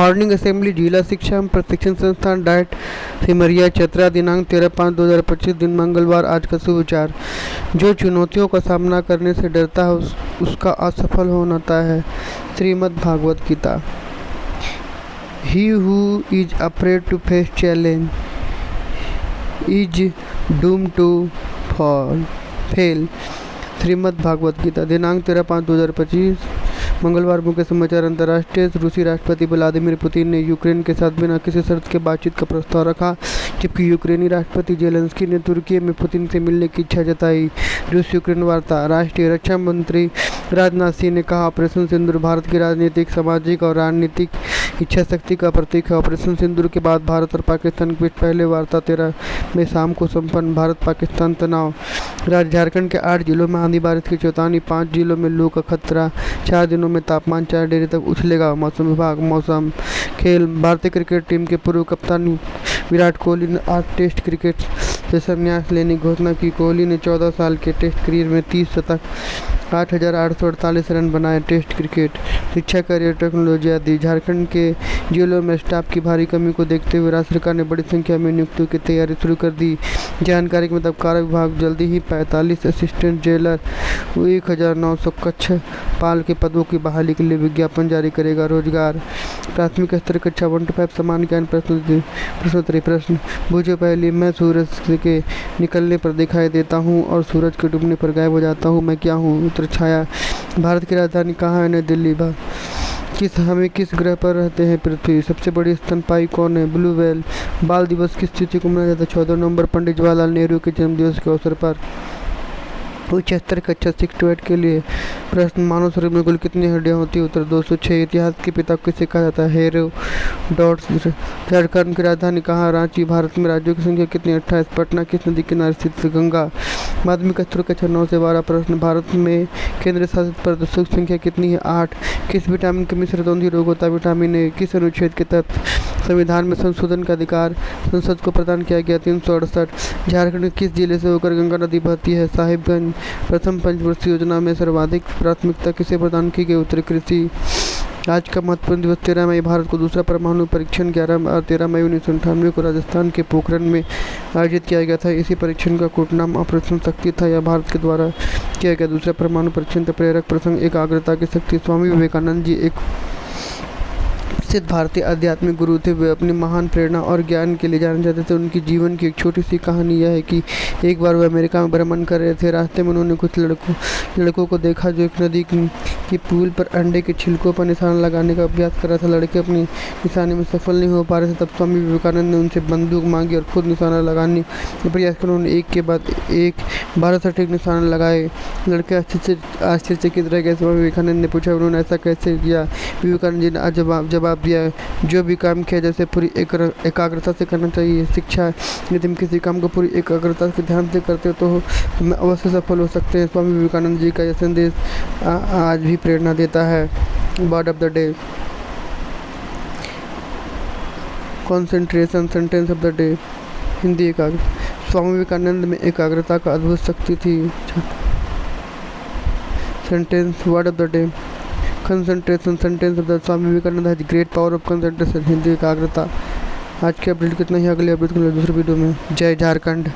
Morning assembly जिला शिक्षा एवं प्रशिक्षण संस्थान डाइट सिमरिया चतरा दिनांक 13/5/2025 दिन मंगलवार। आज का शुभ विचार। जो चुनौतियों का सामना करने से डरता है उसका असफल होता है। Shrimad Bhagavat Gita. He who is afraid to face challenge is doomed to fail। Shrimad Bhagavat Gita. दिनांक 13/5/2025 मंगलवार। मुख्य समाचार। अंतर्राष्ट्रीय रूसी राष्ट्रपति व्लादिमीर पुतिन ने यूक्रेन के साथ बिना किसी शर्त के बातचीत का प्रस्ताव रखा, जबकि यूक्रेनी राष्ट्रपति जेलेंस्की ने तुर्की में पुतिन से मिलने की इच्छा जताई। रूस यूक्रेन वार्ता। राष्ट्रीय रक्षा मंत्री राजनाथ सिंह ने कहा, ऑपरेशन सिंदूर भारत की राजनीतिक, सामाजिक और रणनीतिक इच्छा शक्ति का प्रतीक है। ऑपरेशन सिंदूर के बाद भारत और पाकिस्तान के बीच पहले वार्ता 13 में शाम को संपन्न। भारत पाकिस्तान तनाव। राज्य झारखंड के 8 जिलों में आंधी बारिश की चेतावनी, 5 जिलों में लू का खतरा, 4 दिनों में तापमान 4 डिग्री तक उछलेगा। मौसम विभाग। मौसम। खेल। भारतीय क्रिकेट टीम के पूर्व कप्तान विराट कोहली ने 8 टेस्ट क्रिकेट से संन्यास लेने की घोषणा की। कोहली ने 14 साल के टेस्ट करियर में 30 शतक, 8,848 रन बनाए। Test cricket. शिक्षा, करियर, टेक्नोलॉजी आदि। झारखंड के जिलों में स्टाफ की भारी कमी को देखते हुए राज्य सरकार ने बड़ी संख्या में नियुक्तियों की तैयारी शुरू कर दी। जानकारी के मुताबिक कारा विभाग जल्दी ही 45 असिस्टेंट जेलर, 1900 कक्ष पाल के पदों की बहाली के लिए विज्ञापन जारी करेगा। रोजगार। प्राथमिक स्तर कक्षा 1 to 5 समान ज्ञान प्रश्नोत्तरी। प्रश्न बूझो पहली। मैं सूरज के निकलने पर दिखाई देता हूँ और सूरज के डूबने पर गायब हो जाता हूँ, मैं क्या हूँ? उत्तर छाया। भारत की राजधानी कहाँ है? नई दिल्ली। हमें किस ग्रह पर रहते हैं? पृथ्वी। सबसे बड़ी स्तनपायी कौन है? Blue whale. बाल दिवस किस तिथि को मनाया जाता है? 14 नवंबर पंडित जवाहरलाल नेहरू के जन्मदिवस के अवसर पर। उच्च स्तर कक्षा 6 to 8 के लिए। प्रश्न मानव शरीर में कुल कितनी हड्डियां होती है? उत्तर 206। इतिहास के पिता किसे कहा जाता है? हेरोडोटस। झारखंड की राजधानी कहाँ? रांची। भारत में राज्यों की संख्या कितनी? 28। पटना किस नदी किनारे स्थित है? गंगा। माध्यमिक स्तर कक्षा 9 से 12। प्रश्न भारत में केंद्र शासित प्रदेशों की संख्या कितनी है? 8। किस विटामिन की कमी से रतौंधी रोग होता है? Vitamin A. किस अनुच्छेद के तहत संविधान में संशोधन का अधिकार संसद को प्रदान किया गया? 368। झारखंड के किस जिले से होकर गंगा नदी बहती है? साहिबगंज। प्रथम पंचवर्षीय योजना में सर्वाधिक प्राथमिकता किसे प्रदान की गई? उत्तर कृषि। आज का महत्वपूर्ण दिवस 13 मई। भारत को दूसरा परमाणु परीक्षण 11 और 13 मई 1998 को राजस्थान के पोखरण में आयोजित किया गया था। इसी परीक्षण का कोड नाम ऑपरेशन शक्ति था। यह भारत के द्वारा किया गया दूसरा परमाणु परीक्षण का प्रेरक प्रसंग एकाग्रता की शक्ति। स्वामी विवेकानंद जी एक प्रसिद्ध भारतीय आध्यात्मिक गुरु थे। वे अपनी महान प्रेरणा और ज्ञान के लिए जाने जाते थे। उनकी जीवन की एक छोटी सी कहानी यह है कि एक बार वे अमेरिका में भ्रमण कर रहे थे। रास्ते में उन्होंने कुछ लड़कों को देखा जो एक नदी की पुल पर अंडे के छिलकों पर निशाना लगाने का अभ्यास कर रहा था। लड़के अपनी निशाने में सफल नहीं हो पा रहे थे। तब स्वामी विवेकानंद ने उनसे बंदूक मांगी और खुद निशाना लगाने का प्रयास किया। उन्होंने एक के बाद एक 12 सटीक निशाना लगाए। लड़के आश्चर्यचकित रह गए। स्वामी विवेकानंद ने पूछा, उन्होंने ऐसा कैसे किया? विवेकानंद जी ने जवाब दिया, जो भी काम किया जैसे पूरी एकाग्रता से करना चाहिए। शिक्षा। यदि तुम किसी काम को पूरी एकाग्रता से ध्यान से करते हो तो हम अवश्य सफल हो सकते हैं। स्वामी विवेकानंद जी का यह संदेश आज भी प्रेरणा देता है। Word of the day. Concentration. Sentence of the day. Hindi. एकाग्रता। स्वामी विवेकानंद में एकाग्रता का अद्भुत शक्ति थी। Sentence. Word of the day. Concentration. Sentence of the Swami Vivekananda has great power of concentration. Hindi. एकाग्रता। आज के अपडेट कितना ही, अगले अपडेट को दूसरे वीडियो में। जय झारखंड।